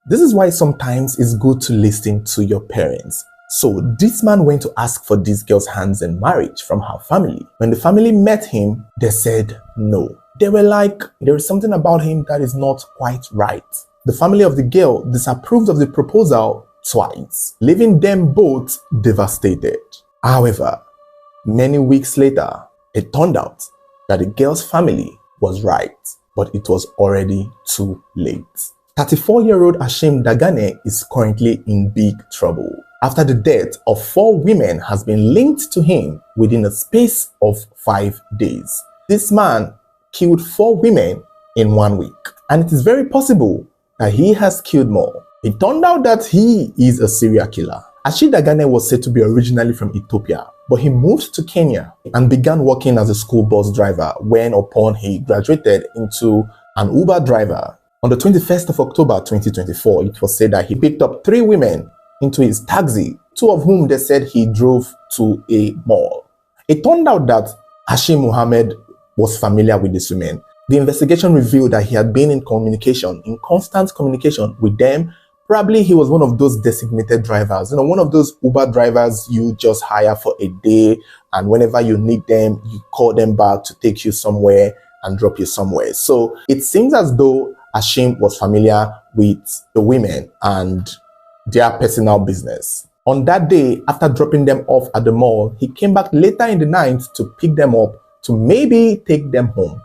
This is why sometimes it's good to listen to your parents. So this man went to ask for this girl's hands in marriage from her family. When the family met him, they said no. They were like, there is something about him that is not quite right. The family of the girl disapproved of the proposal twice, leaving them both devastated. However, many weeks later, it turned out that the girl's family was right, but it was already too late. 34-year-old Hashim Dagane is currently in big trouble after the death of 4 women has been linked to him within a space of 5 days. This man killed 4 women in 1 week, and it is very possible that he has killed more. It turned out that he is a serial killer. Hashim Dagane was said to be originally from Ethiopia, but he moved to Kenya and began working as a school bus driver when upon he graduated into an Uber driver. On the 21st of October 2024, it was said that he picked up 3 women into his taxi, 2 of whom they said he drove to a mall. It turned out that Hashim Muhammad was familiar with these women. The investigation revealed that he had been in constant communication with them. Probably he was one of those designated drivers, one of those Uber drivers you just hire for a day, and whenever you need them, you call them back to take you somewhere and drop you somewhere. So it seems as though Hashim was familiar with the women and their personal business. On that day, after dropping them off at the mall, he came back later in the night to pick them up to maybe take them home.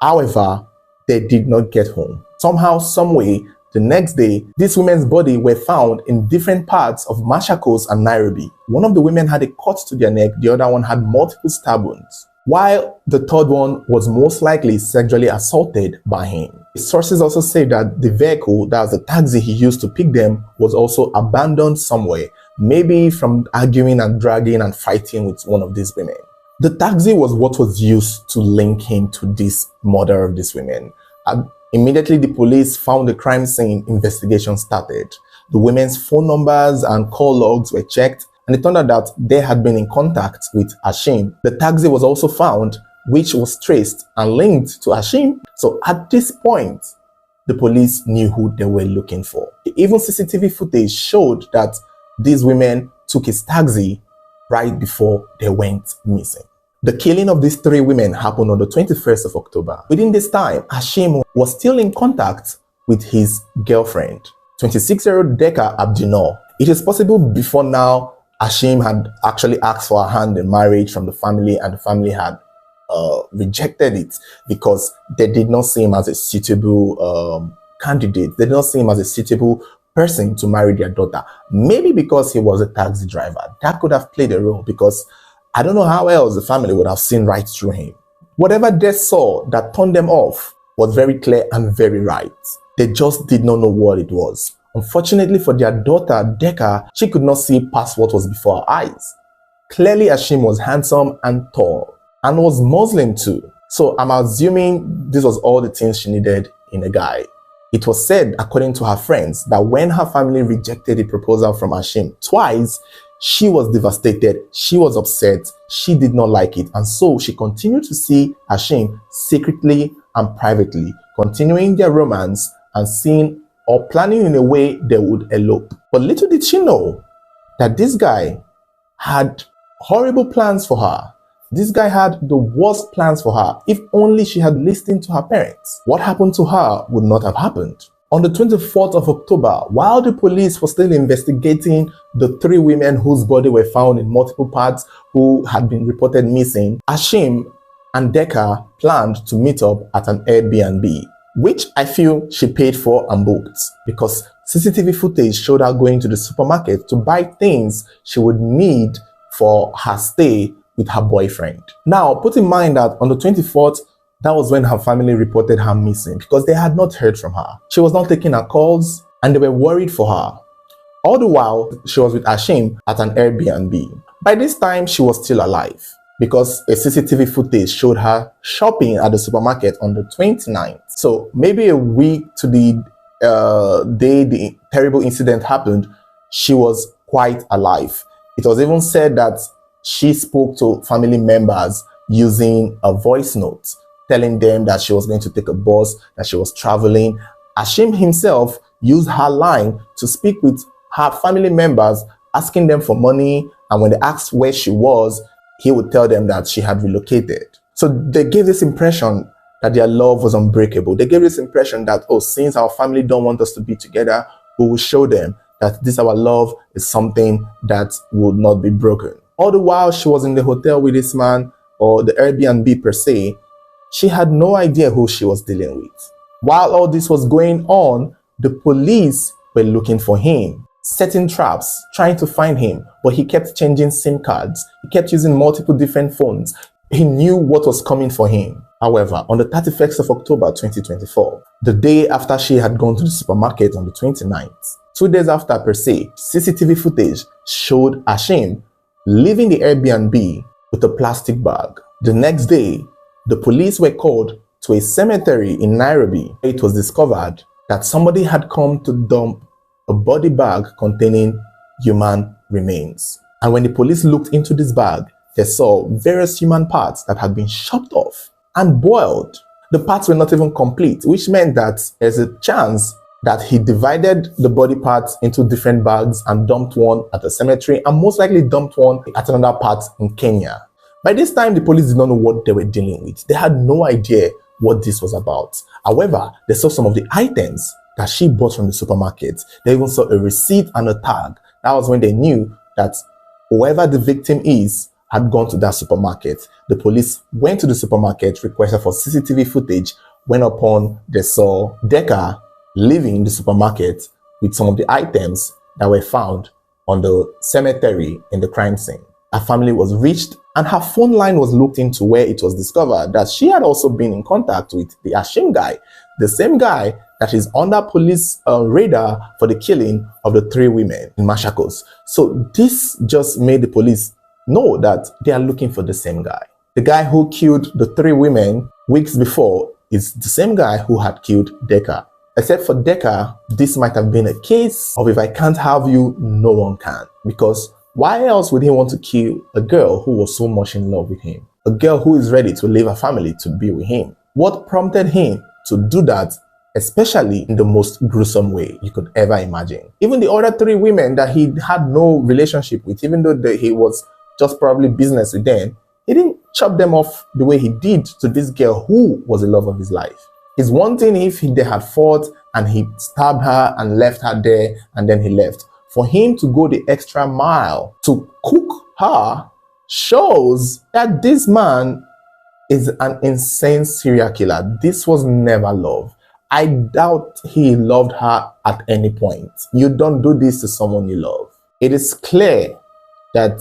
However, they did not get home. Somehow, someway, the next day, these women's bodies were found in different parts of Machakos and Nairobi. One of the women had a cut to their neck, the other one had multiple stab wounds, while the third one was most likely sexually assaulted by him. Sources also say that the vehicle, that was the taxi he used to pick them, was also abandoned somewhere, maybe from arguing and dragging and fighting with one of these women. The taxi was what was used to link him to this murder of these women. Immediately, the police found the crime scene. Investigation started. The women's phone numbers and call logs were checked, and it turned out that they had been in contact with Hashim. The taxi was also found, which was traced and linked to Hashim. So at this point, the police knew who they were looking for. Even CCTV footage showed that these women took his taxi right before they went missing. The killing of these 3 women happened on the 21st of October. Within this time, Hashim was still in contact with his girlfriend, 26-year-old Deka Abdinor. It is possible before now, Hashim had actually asked for a hand in marriage from the family, and the family had rejected it because they did not see him as a suitable candidate. They did not see him as a suitable person to marry their daughter. Maybe because he was a taxi driver. That could have played a role, because I don't know how else the family would have seen right through him. Whatever they saw that turned them off was very clear and very right. They just did not know what it was. Unfortunately for their daughter, Deka, she could not see past what was before her eyes. Clearly, Hashim was handsome and tall, and was Muslim too. So I'm assuming this was all the things she needed in a guy. It was said, according to her friends, that when her family rejected the proposal from Hashim twice, she was devastated, she was upset, she did not like it, and so she continued to see Hashim secretly and privately, continuing their romance and seeing or planning in a way they would elope. But little did she know that this guy had horrible plans for her. This guy had the worst plans for her. If only she had listened to her parents, what happened to her would not have happened. On the 24th of October, while the police were still investigating the 3 women whose bodies were found in multiple parts who had been reported missing, Hashim and Deka planned to meet up at an Airbnb, which I feel she paid for and booked, because CCTV footage showed her going to the supermarket to buy things she would need for her stay with her boyfriend. Now, put in mind that on the 24th, that was when her family reported her missing, because they had not heard from her. She was not taking her calls, and they were worried for her. All the while, she was with Hashim at an Airbnb. By this time, she was still alive, because a CCTV footage showed her shopping at the supermarket on the 29th. So maybe a week to the day the terrible incident happened, she was quite alive. It was even said that she spoke to family members using a voice note, telling them that she was going to take a bus, that she was traveling. Hashim himself used her line to speak with her family members, asking them for money, and when they asked where she was, he would tell them that she had relocated. So they gave this impression that their love was unbreakable. They gave this impression that, oh, since our family don't want us to be together, we will show them that this our love is something that will not be broken. All the while she was in the hotel with this man, or the Airbnb per se, she had no idea who she was dealing with. While all this was going on, the police were looking for him, setting traps, trying to find him, but he kept changing SIM cards. He kept using multiple different phones. He knew what was coming for him. However, on the 31st of October 2024, the day after she had gone to the supermarket on the 29th, 2 days after per se, CCTV footage showed Hashim leaving the Airbnb with a plastic bag. The next day, the police were called to a cemetery in Nairobi. It was discovered that somebody had come to dump a body bag containing human remains. And when the police looked into this bag, they saw various human parts that had been chopped off and boiled. The parts were not even complete, which meant that there's a chance that he divided the body parts into different bags and dumped one at a cemetery and most likely dumped one at another part in Kenya. By this time, the police did not know what they were dealing with. They had no idea what this was about. However, they saw some of the items that she bought from the supermarket. They even saw a receipt and a tag. That was when they knew that whoever the victim is had gone to that supermarket. The police went to the supermarket, requested for CCTV footage. When upon they saw Deka leaving the supermarket with some of the items that were found on the cemetery in the crime scene. Her family was reached and her phone line was looked into, where it was discovered that she had also been in contact with the Hashim guy, the same guy that is under police radar for the killing of the 3 women in Machakos. So this just made the police know that they are looking for the same guy. The guy who killed the 3 women weeks before is the same guy who had killed Deka. Except for Deka, this might have been a case of if I can't have you, no one can. Because why else would he want to kill a girl who was so much in love with him? A girl who is ready to leave her family to be with him. What prompted him to do that, especially in the most gruesome way you could ever imagine? Even the other 3 women that he had no relationship with, even though he was just probably business with them, he didn't chop them off the way he did to this girl who was the love of his life. It's one thing if they had fought and he stabbed her and left her there and then he left. For him to go the extra mile to cook her shows that this man is an insane serial killer. This was never love. I doubt he loved her at any point. You don't do this to someone you love. It is clear that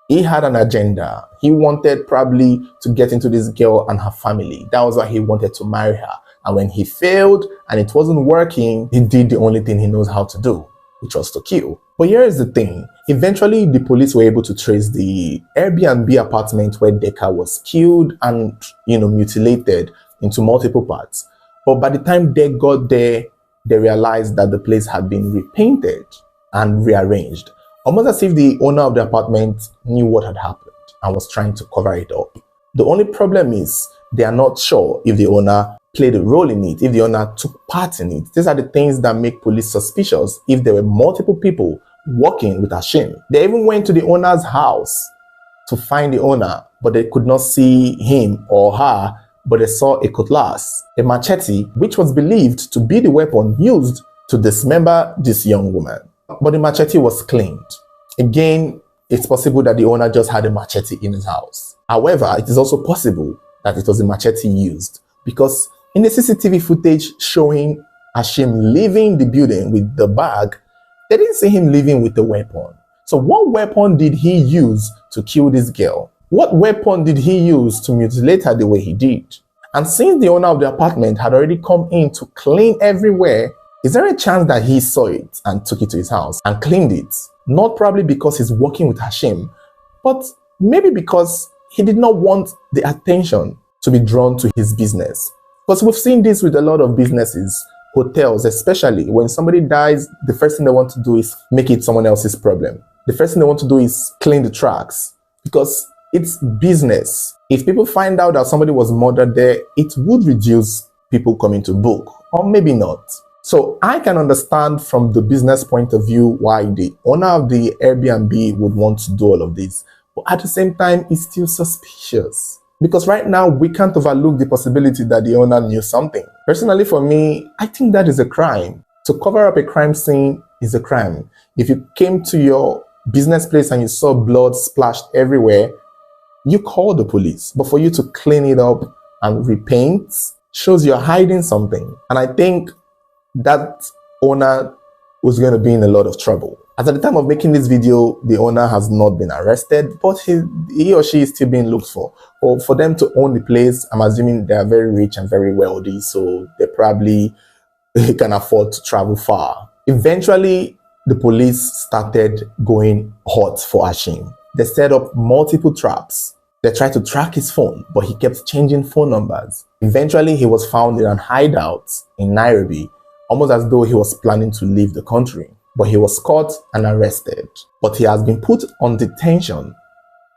he had an agenda. He wanted probably to get into this girl and her family. That was why he wanted to marry her. And when he failed and it wasn't working, he did the only thing he knows how to do, which was to kill. But here is the thing. Eventually, the police were able to trace the Airbnb apartment where Deka was killed and, mutilated into multiple parts. But by the time they got there, they realized that the place had been repainted and rearranged. Almost as if the owner of the apartment knew what had happened and was trying to cover it up. The only problem is they are not sure if the owner played a role in it, if the owner took part in it. These are the things that make police suspicious if there were multiple people working with Hashim. They even went to the owner's house to find the owner, but they could not see him or her, but they saw a cutlass, a machete, which was believed to be the weapon used to dismember this young woman. But the machete was cleaned. Again, it's possible that the owner just had a machete in his house. However, it is also possible that it was a machete used, because in the CCTV footage showing Hashim leaving the building with the bag, they didn't see him leaving with the weapon. So what weapon did he use to kill this girl? What weapon did he use to mutilate her the way he did? And since the owner of the apartment had already come in to clean everywhere, is there a chance that he saw it and took it to his house and cleaned it? Not probably because he's working with Hashim, but maybe because he did not want the attention to be drawn to his business. Because we've seen this with a lot of businesses, hotels especially. When somebody dies, the first thing they want to do is make it someone else's problem. The first thing they want to do is clean the tracks, because it's business. If people find out that somebody was murdered there, it would reduce people coming to book, or maybe not. So I can understand from the business point of view why the owner of the Airbnb would want to do all of this. But at the same time, it's still suspicious. Because right now, we can't overlook the possibility that the owner knew something. Personally, for me, I think that is a crime. To cover up a crime scene is a crime. If you came to your business place and you saw blood splashed everywhere, you call the police. But for you to clean it up and repaint shows you're hiding something. And I think that owner was going to be in a lot of trouble. As at the time of making this video, the owner has not been arrested, but he or she is still being looked for. Or for them to own the place, I'm assuming they are very rich and very wealthy, so they probably can afford to travel far. Eventually, the police started going hot for Ashim. They set up multiple traps. They tried to track his phone, but he kept changing phone numbers. Eventually, he was found in an hideout in Nairobi, almost as though he was planning to leave the country. But he was caught and arrested. But he has been put on detention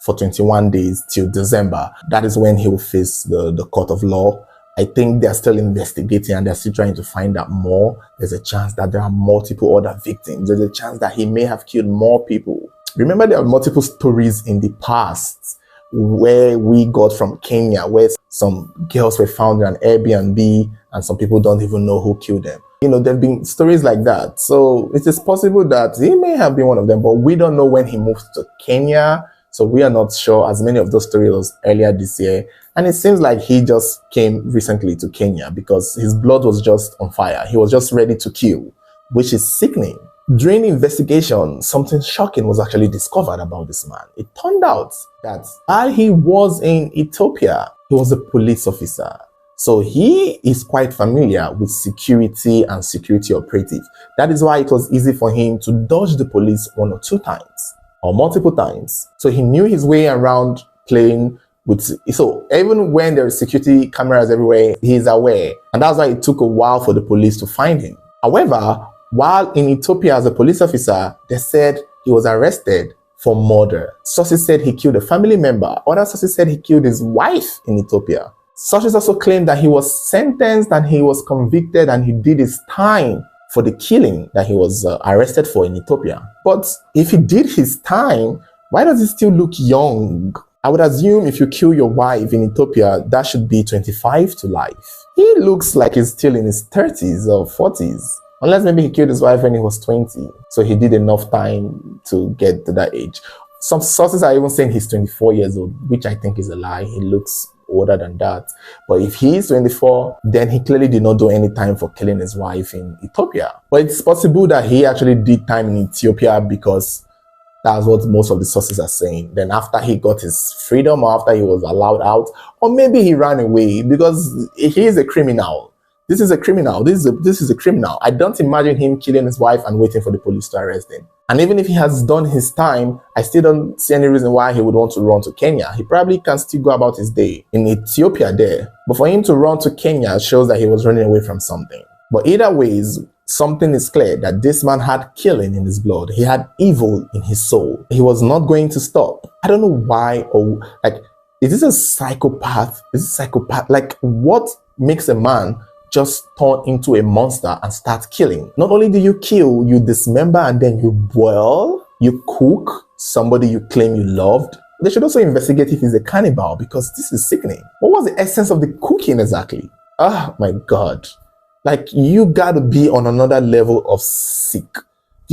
for 21 days till December. That is when he will face the court of law. I think they're still investigating and they're still trying to find out more. There's a chance that there are multiple other victims. There's a chance that he may have killed more people. Remember, there are multiple stories in the past where we got from Kenya, where some girls were found in an Airbnb and some people don't even know who killed them. There have been stories like that. So it is possible that he may have been one of them, but we don't know when he moved to Kenya. So we are not sure, as many of those stories was earlier this year. And it seems like he just came recently to Kenya because his blood was just on fire. He was just ready to kill, which is sickening. During the investigation, something shocking was actually discovered about this man. It turned out that while he was in Ethiopia, he was a police officer. So he is quite familiar with security and security operatives. That is why it was easy for him to dodge the police one or two times or multiple times. So he knew his way around playing with. So even when there are security cameras everywhere, he is aware. And that's why it took a while for the police to find him. However, while in Ethiopia as a police officer, they said he was arrested for murder. Sources said he killed a family member. Other sources said he killed his wife in Ethiopia. Sources also claimed that he was sentenced and he was convicted and he did his time for the killing that he was arrested for in Ethiopia. But if he did his time, why does he still look young? I would assume if you kill your wife in Ethiopia, that should be 25 to life. He looks like he's still in his 30s or 40s. Unless maybe he killed his wife when he was 20. So he did enough time to get to that age. Some sources are even saying he's 24 years old, which I think is a lie. He looks older than that. But if he's 24, then he clearly did not do any time for killing his wife in Ethiopia. But it's possible that he actually did time in Ethiopia because that's what most of the sources are saying. Then after he got his freedom or after he was allowed out, or maybe he ran away because he is a criminal. This is a criminal. This is a criminal. I don't imagine him killing his wife and waiting for the police to arrest him. And even if he has done his time, I still don't see any reason why he would want to run to Kenya. He probably can still go about his day in Ethiopia there. But for him to run to Kenya shows that he was running away from something. But either ways, something is clear that this man had killing in his blood. He had evil in his soul. He was not going to stop. I don't know why or is this a psychopath? Is this a psychopath? Like, what makes a man just turn into a monster and start killing? Not only do you kill, you dismember and then you boil, you cook somebody you claim you loved. They should also investigate if he's a cannibal because this is sickening. What was the essence of the cooking exactly? Oh my God. Like, you gotta be on another level of sick. Do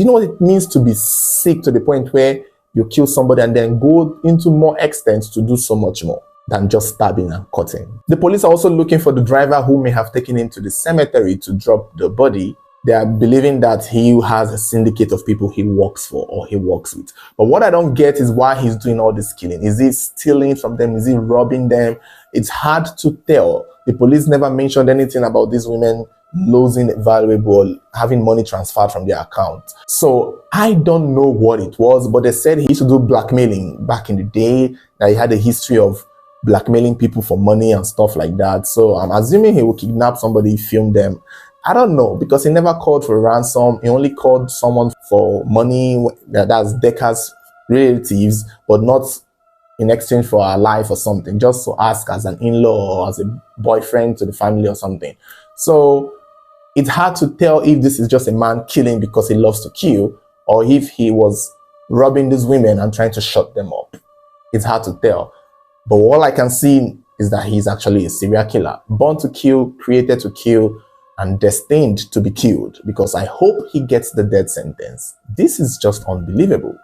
you know what it means to be sick to the point where you kill somebody and then go into more extents to do so much more than just stabbing and cutting? The police are also looking for the driver who may have taken him to the cemetery to drop the body. They are believing that he has a syndicate of people he works for or he works with. But what I don't get is why he's doing all this killing. Is he stealing from them? Is he robbing them? It's hard to tell. The police never mentioned anything about these women losing valuable, having money transferred from their account. So I don't know what it was, but they said he used to do blackmailing back in the day, that he had a history of blackmailing people for money and stuff like that. So I'm assuming he will kidnap somebody, film them. I don't know, because he never called for ransom. He only called someone for money, that's Deka's relatives, but not in exchange for her life or something, just to ask as an in-law or as a boyfriend to the family or something. So It's hard to tell if this is just a man killing because he loves to kill, or if he was robbing these women and trying to shut them up. It's hard to tell. But all I can see is that he's actually a serial killer, born to kill, created to kill, and destined to be killed, because I hope he gets the death sentence. This is just unbelievable.